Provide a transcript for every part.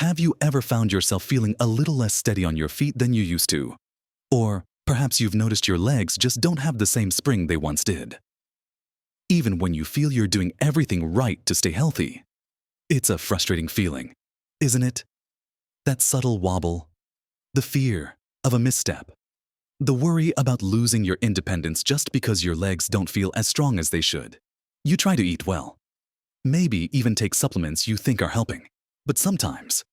Have you ever found yourself feeling a little less steady on your feet than you used to? Or perhaps you've noticed your legs just don't have the same spring they once did. Even when you feel you're doing everything right to stay healthy. It's a frustrating feeling, isn't it? That subtle wobble, the fear of a misstep, the worry about losing your independence just because your legs don't feel as strong as they should. You try to eat well, maybe even take supplements you think are helping, but sometimes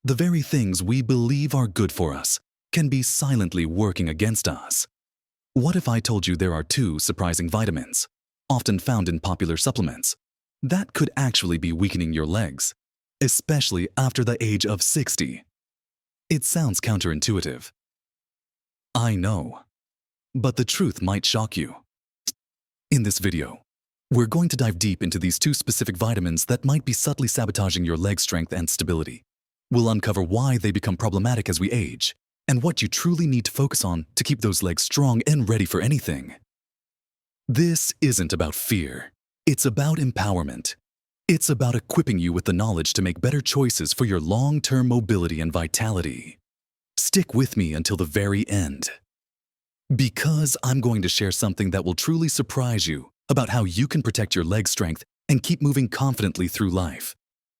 the very things we believe are good for us can be silently working against us. What if I told you there are two surprising vitamins, often found in popular supplements, that could actually be weakening your legs, especially after the age of 60? It sounds counterintuitive. I know, but the truth might shock you. In this video, we're going to dive deep into these two specific vitamins that might be subtly sabotaging your leg strength and stability. We'll uncover why they become problematic as we age, and what you truly need to focus on to keep those legs strong and ready for anything. This isn't about fear. It's about empowerment. It's about equipping you with the knowledge to make better choices for your long-term mobility and vitality. Stick with me until the very end, because I'm going to share something that will truly surprise you about how you can protect your leg strength and keep moving confidently through life.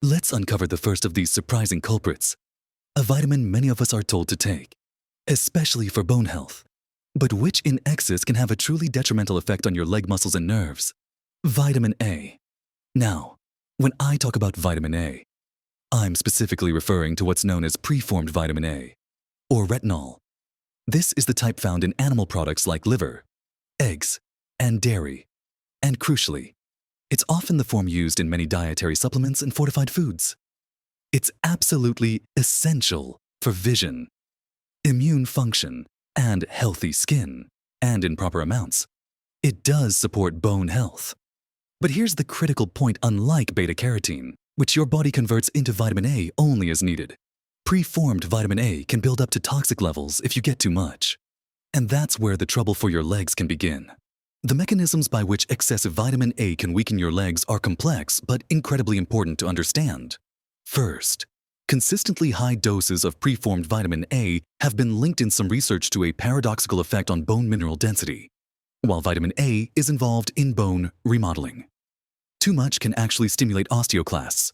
Let's uncover the first of these surprising culprits, a vitamin many of us are told to take, especially for bone health, but which in excess can have a truly detrimental effect on your leg muscles and nerves: vitamin A. Now, when I talk about vitamin A, I'm specifically referring to what's known as preformed vitamin A, or retinol. This is the type found in animal products like liver, eggs, and dairy. And crucially, it's often the form used in many dietary supplements and fortified foods. It's absolutely essential for vision, immune function, and healthy skin, and in proper amounts. It does support bone health. But here's the critical point: unlike beta-carotene, which your body converts into vitamin A only as needed, preformed vitamin A can build up to toxic levels if you get too much. And that's where the trouble for your legs can begin. The mechanisms by which excessive vitamin A can weaken your legs are complex but incredibly important to understand. First, consistently high doses of preformed vitamin A have been linked in some research to a paradoxical effect on bone mineral density, while vitamin A is involved in bone remodeling. Too much can actually stimulate osteoclasts,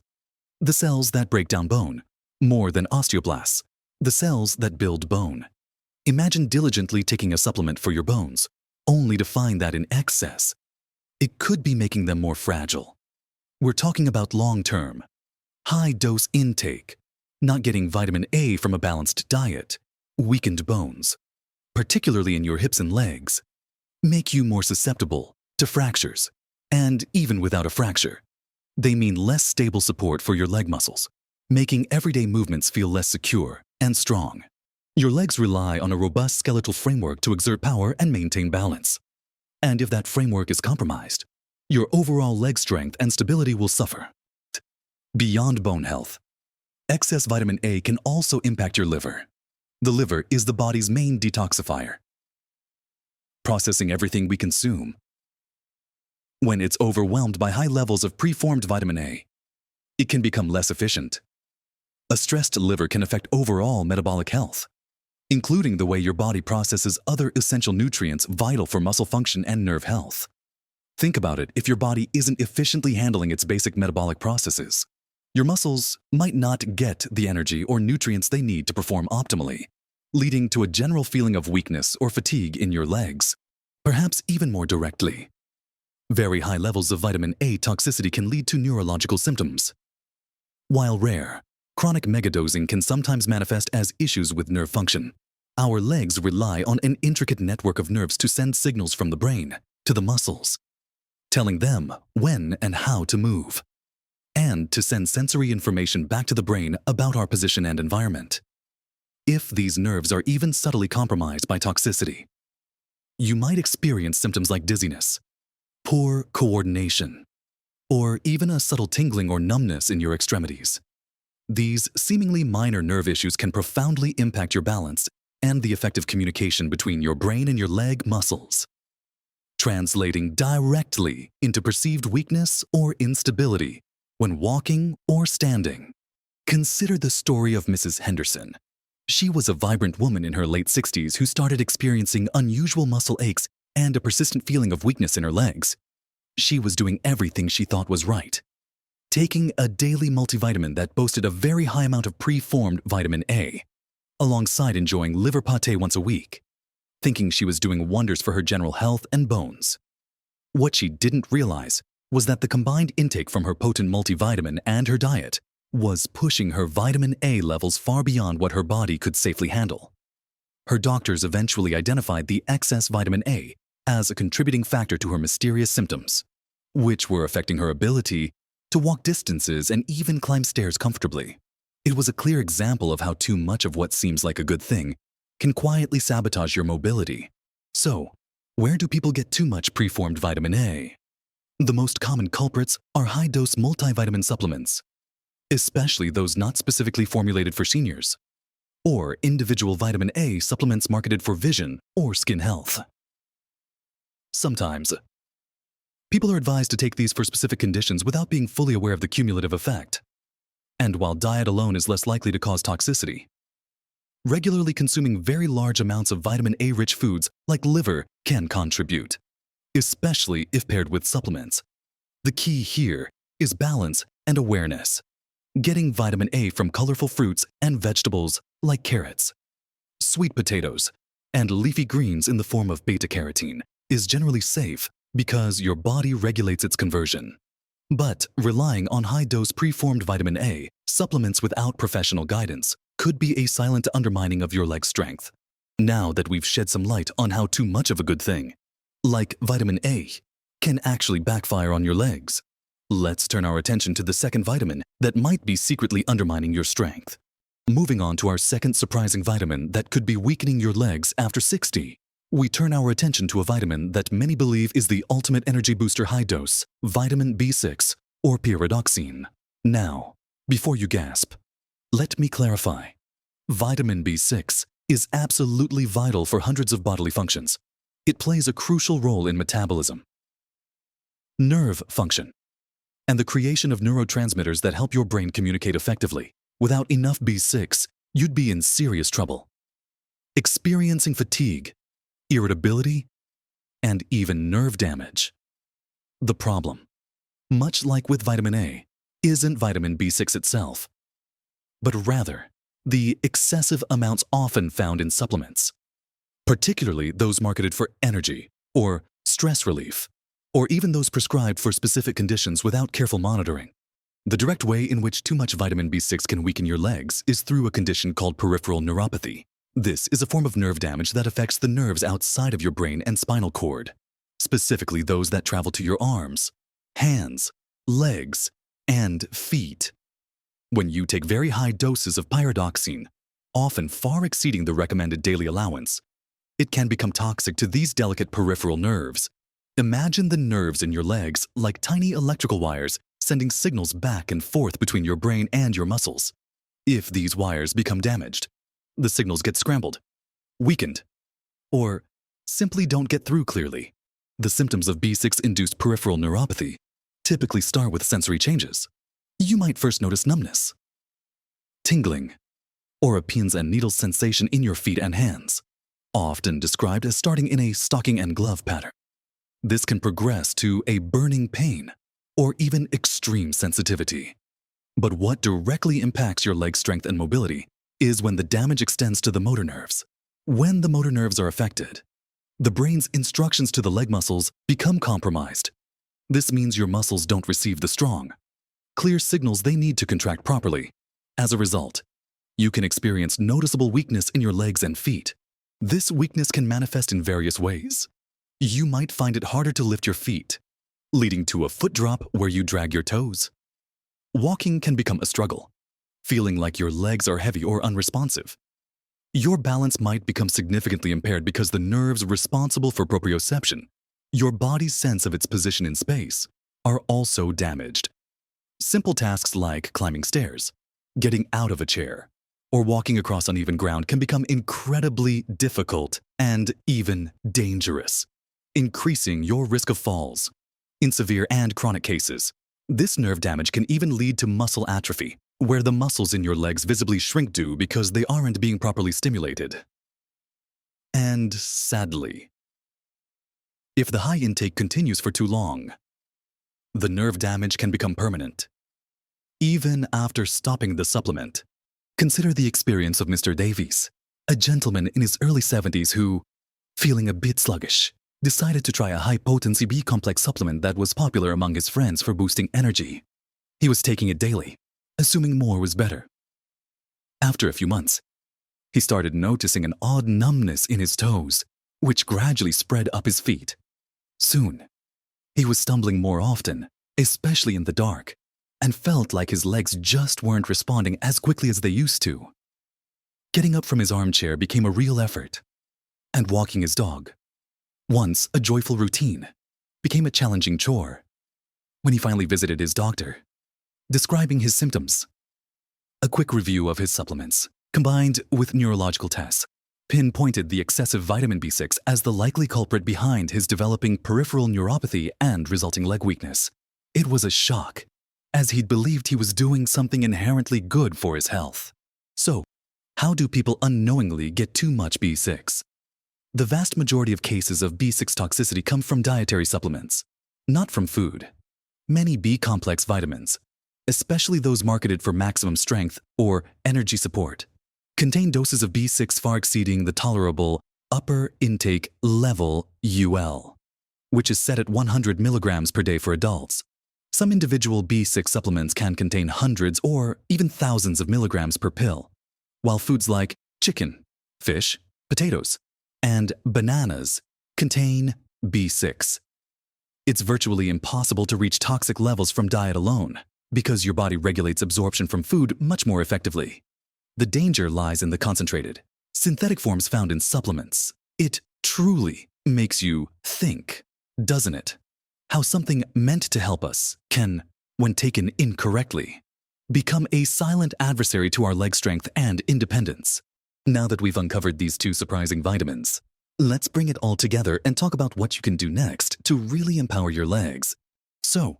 the cells that break down bone, more than osteoblasts, the cells that build bone. Imagine diligently taking a supplement for your bones, only to find that in excess, it could be making them more fragile. We're talking about long-term, high-dose intake, not getting vitamin A from a balanced diet, weakened bones, particularly in your hips and legs, make you more susceptible to fractures. And even without a fracture, they mean less stable support for your leg muscles, making everyday movements feel less secure and strong. Your legs rely on a robust skeletal framework to exert power and maintain balance. And if that framework is compromised, your overall leg strength and stability will suffer. Beyond bone health, excess vitamin A can also impact your liver. The liver is the body's main detoxifier, processing everything we consume. When it's overwhelmed by high levels of preformed vitamin A, it can become less efficient. A stressed liver can affect overall metabolic health, including the way your body processes other essential nutrients vital for muscle function and nerve health. Think about it: if your body isn't efficiently handling its basic metabolic processes, your muscles might not get the energy or nutrients they need to perform optimally, leading to a general feeling of weakness or fatigue in your legs. Perhaps even more directly, very high levels of vitamin A toxicity can lead to neurological symptoms. While rare, chronic megadosing can sometimes manifest as issues with nerve function. Our legs rely on an intricate network of nerves to send signals from the brain to the muscles, telling them when and how to move, and to send sensory information back to the brain about our position and environment. If these nerves are even subtly compromised by toxicity, you might experience symptoms like dizziness, poor coordination, or even a subtle tingling or numbness in your extremities. These seemingly minor nerve issues can profoundly impact your balance and the effective communication between your brain and your leg muscles, translating directly into perceived weakness or instability when walking or standing. Consider the story of Mrs. Henderson. She was a vibrant woman in her late 60s who started experiencing unusual muscle aches and a persistent feeling of weakness in her legs. She was doing everything she thought was right, taking a daily multivitamin that boasted a very high amount of preformed vitamin A, alongside enjoying liver pâté once a week, thinking she was doing wonders for her general health and bones. What she didn't realize was that the combined intake from her potent multivitamin and her diet was pushing her vitamin A levels far beyond what her body could safely handle. Her doctors eventually identified the excess vitamin A as a contributing factor to her mysterious symptoms, which were affecting her ability to walk distances and even climb stairs comfortably. It was a clear example of how too much of what seems like a good thing can quietly sabotage your mobility. So, where do people get too much preformed vitamin A? The most common culprits are high-dose multivitamin supplements, especially those not specifically formulated for seniors, or individual vitamin A supplements marketed for vision or skin health. Sometimes, people are advised to take these for specific conditions without being fully aware of the cumulative effect. And while diet alone is less likely to cause toxicity, regularly consuming very large amounts of vitamin A-rich foods like liver can contribute, especially if paired with supplements. The key here is balance and awareness. Getting vitamin A from colorful fruits and vegetables like carrots, sweet potatoes, and leafy greens in the form of beta-carotene is generally safe because your body regulates its conversion. But relying on high-dose preformed vitamin A supplements without professional guidance could be a silent undermining of your leg strength. Now that we've shed some light on how too much of a good thing, like vitamin A, can actually backfire on your legs, let's turn our attention to the second vitamin that might be secretly undermining your strength. Moving on to our second surprising vitamin that could be weakening your legs after 60, we turn our attention to a vitamin that many believe is the ultimate energy booster high dose, vitamin B6 or pyridoxine. Now, before you gasp, let me clarify. Vitamin B6 is absolutely vital for hundreds of bodily functions. It plays a crucial role in metabolism, nerve function, and the creation of neurotransmitters that help your brain communicate effectively. Without enough B6, you'd be in serious trouble, experiencing fatigue, irritability, and even nerve damage. The problem, much like with vitamin A, isn't vitamin B6 itself, but rather the excessive amounts often found in supplements, particularly those marketed for energy or stress relief, or even those prescribed for specific conditions without careful monitoring. The direct way in which too much vitamin B6 can weaken your legs is through a condition called peripheral neuropathy. This is a form of nerve damage that affects the nerves outside of your brain and spinal cord, specifically those that travel to your arms, hands, legs, and feet. When you take very high doses of pyridoxine, often far exceeding the recommended daily allowance, it can become toxic to these delicate peripheral nerves. Imagine the nerves in your legs like tiny electrical wires sending signals back and forth between your brain and your muscles. If these wires become damaged, the signals get scrambled, weakened, or simply don't get through clearly. The symptoms of B6-induced peripheral neuropathy typically start with sensory changes. You might first notice numbness, tingling, or a pins and needles sensation in your feet and hands, often described as starting in a stocking and glove pattern. This can progress to a burning pain or even extreme sensitivity. But what directly impacts your leg strength and mobility is when the damage extends to the motor nerves. When the motor nerves are affected, the brain's instructions to the leg muscles become compromised. This means your muscles don't receive the strong, clear signals they need to contract properly. As a result, you can experience noticeable weakness in your legs and feet. This weakness can manifest in various ways. You might find it harder to lift your feet, leading to a foot drop where you drag your toes. Walking can become a struggle, feeling like your legs are heavy or unresponsive. Your balance might become significantly impaired because the nerves responsible for proprioception, your body's sense of its position in space, are also damaged. Simple tasks like climbing stairs, getting out of a chair, or walking across uneven ground can become incredibly difficult and even dangerous, increasing your risk of falls. In severe and chronic cases, this nerve damage can even lead to muscle atrophy, where the muscles in your legs visibly shrink due because they aren't being properly stimulated. And sadly, if the high intake continues for too long, the nerve damage can become permanent. Even after stopping the supplement, consider the experience of Mr. Davies, a gentleman in his early 70s who, feeling a bit sluggish, decided to try a high-potency B-complex supplement that was popular among his friends for boosting energy. He was taking it daily, assuming more was better. After a few months, he started noticing an odd numbness in his toes, which gradually spread up his feet. Soon, he was stumbling more often, especially in the dark, and felt like his legs just weren't responding as quickly as they used to. Getting up from his armchair became a real effort, and walking his dog, once a joyful routine, became a challenging chore. When he finally visited his doctor, describing his symptoms, a quick review of his supplements, combined with neurological tests, pinpointed the excessive vitamin B6 as the likely culprit behind his developing peripheral neuropathy and resulting leg weakness. It was a shock, as he'd believed he was doing something inherently good for his health. So, how do people unknowingly get too much B6? The vast majority of cases of B6 toxicity come from dietary supplements, not from food. Many B-complex vitamins, especially those marketed for maximum strength or energy support, contain doses of B6 far exceeding the tolerable upper intake level UL, which is set at 100 milligrams per day for adults. Some individual B6 supplements can contain hundreds or even thousands of milligrams per pill, while foods like chicken, fish, potatoes, and bananas contain B6. It's virtually impossible to reach toxic levels from diet alone because your body regulates absorption from food much more effectively. The danger lies in the concentrated, synthetic forms found in supplements. It truly makes you think, doesn't it? How something meant to help us can, when taken incorrectly, become a silent adversary to our leg strength and independence. Now that we've uncovered these two surprising vitamins, let's bring it all together and talk about what you can do next to really empower your legs. So,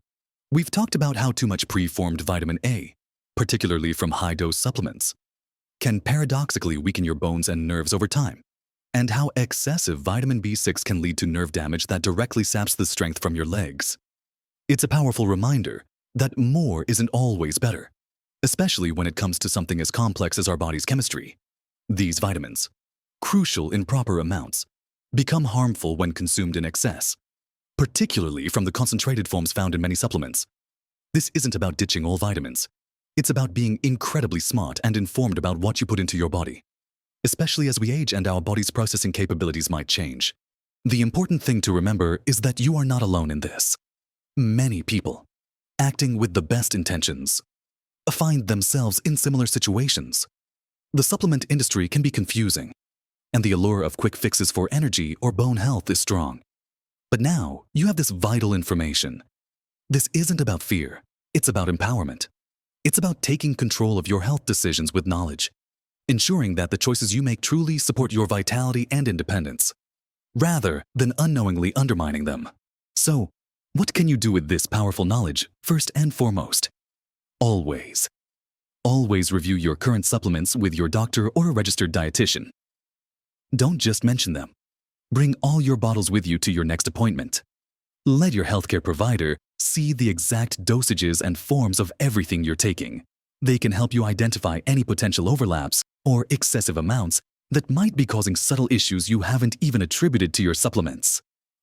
we've talked about how too much preformed vitamin A, particularly from high-dose supplements, can paradoxically weaken your bones and nerves over time, and how excessive vitamin B6 can lead to nerve damage that directly saps the strength from your legs. It's a powerful reminder that more isn't always better, especially when it comes to something as complex as our body's chemistry. These vitamins, crucial in proper amounts, become harmful when consumed in excess, particularly from the concentrated forms found in many supplements. This isn't about ditching all vitamins. It's about being incredibly smart and informed about what you put into your body, especially as we age and our body's processing capabilities might change. The important thing to remember is that you are not alone in this. Many people, acting with the best intentions, find themselves in similar situations. The supplement industry can be confusing, and the allure of quick fixes for energy or bone health is strong. But now, you have this vital information. This isn't about fear, it's about empowerment. It's about taking control of your health decisions with knowledge, ensuring that the choices you make truly support your vitality and independence, rather than unknowingly undermining them. So, what can you do with this powerful knowledge, first and foremost? Always review your current supplements with your doctor or a registered dietitian. Don't just mention them. Bring all your bottles with you to your next appointment. Let your healthcare provider see the exact dosages and forms of everything you're taking. They can help you identify any potential overlaps or excessive amounts that might be causing subtle issues you haven't even attributed to your supplements.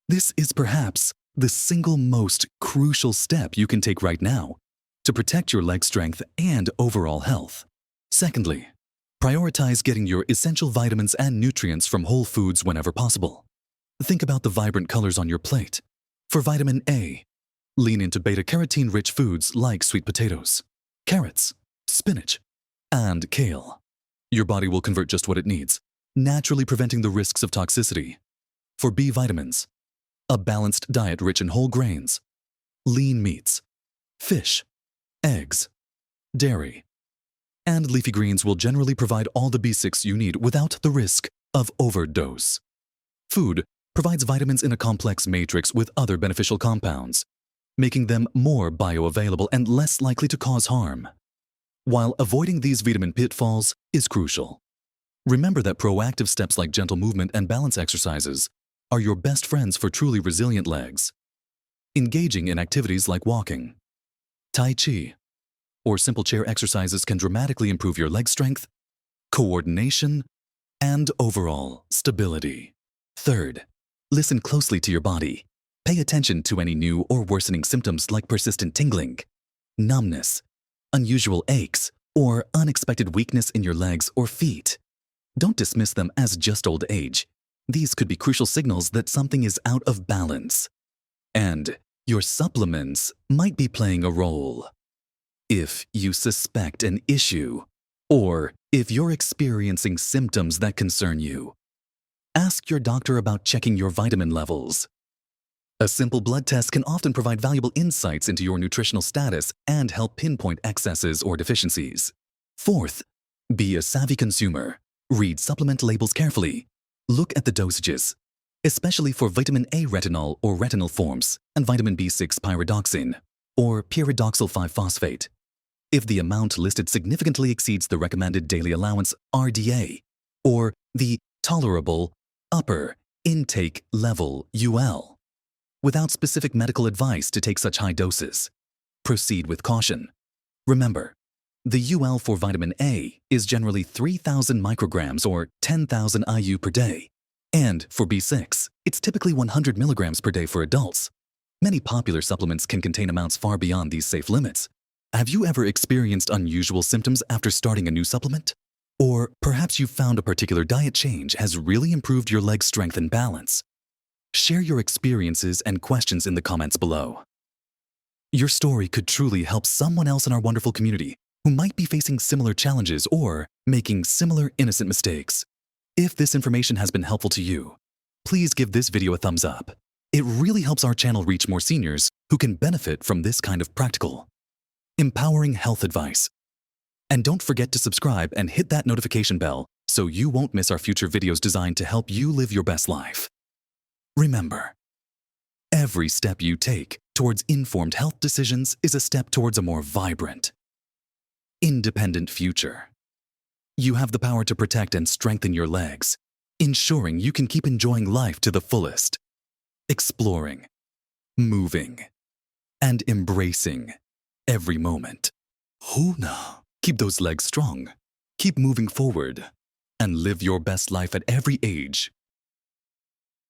This is perhaps the single most crucial step you can take right now to protect your leg strength and overall health. Secondly, prioritize getting your essential vitamins and nutrients from whole foods whenever possible. Think about the vibrant colors on your plate. For vitamin A, lean into beta-carotene-rich foods like sweet potatoes, carrots, spinach, and kale. Your body will convert just what it needs, naturally preventing the risks of toxicity. For B vitamins, a balanced diet rich in whole grains, lean meats, fish, eggs, dairy, and leafy greens will generally provide all the B6 you need without the risk of overdose. Food provides vitamins in a complex matrix with other beneficial compounds, making them more bioavailable and less likely to cause harm. while avoiding these vitamin pitfalls is crucial. Remember that proactive steps like gentle movement and balance exercises are your best friends for truly resilient legs. Engaging in activities like walking, Tai Chi, or simple chair exercises can dramatically improve your leg strength, coordination, and overall stability. Third, listen closely to your body. Pay attention to any new or worsening symptoms like persistent tingling, numbness, unusual aches, or unexpected weakness in your legs or feet. Don't dismiss them as just old age. These could be crucial signals that something is out of balance. And your supplements might be playing a role. If you suspect an issue, or if you're experiencing symptoms that concern you, ask your doctor about checking your vitamin levels. A simple blood test can often provide valuable insights into your nutritional status and help pinpoint excesses or deficiencies. Fourth, be a savvy consumer. Read supplement labels carefully. Look at the dosages, especially for vitamin A retinol or retinol forms and vitamin B6 pyridoxine or pyridoxal 5-phosphate. If the amount listed significantly exceeds the recommended daily allowance RDA or the tolerable upper intake level UL, without specific medical advice to take such high doses, proceed with caution. Remember, the UL for vitamin A is generally 3,000 micrograms or 10,000 IU per day. And for B6, it's typically 100 milligrams per day for adults. Many popular supplements can contain amounts far beyond these safe limits. Have you ever experienced unusual symptoms after starting a new supplement? Or perhaps you found a particular diet change has really improved your leg strength and balance. Share your experiences and questions in the comments below. Your story could truly help someone else in our wonderful community who might be facing similar challenges or making similar innocent mistakes. If this information has been helpful to you, please give this video a thumbs up. It really helps our channel reach more seniors who can benefit from this kind of practical, empowering health advice. And don't forget to subscribe and hit that notification bell so you won't miss our future videos designed to help you live your best life. Remember, every step you take towards informed health decisions is a step towards a more vibrant, independent future. You have the power to protect and strengthen your legs, ensuring you can keep enjoying life to the fullest, exploring, moving, and embracing every moment. Huna. Keep those legs strong, keep moving forward, and live your best life at every age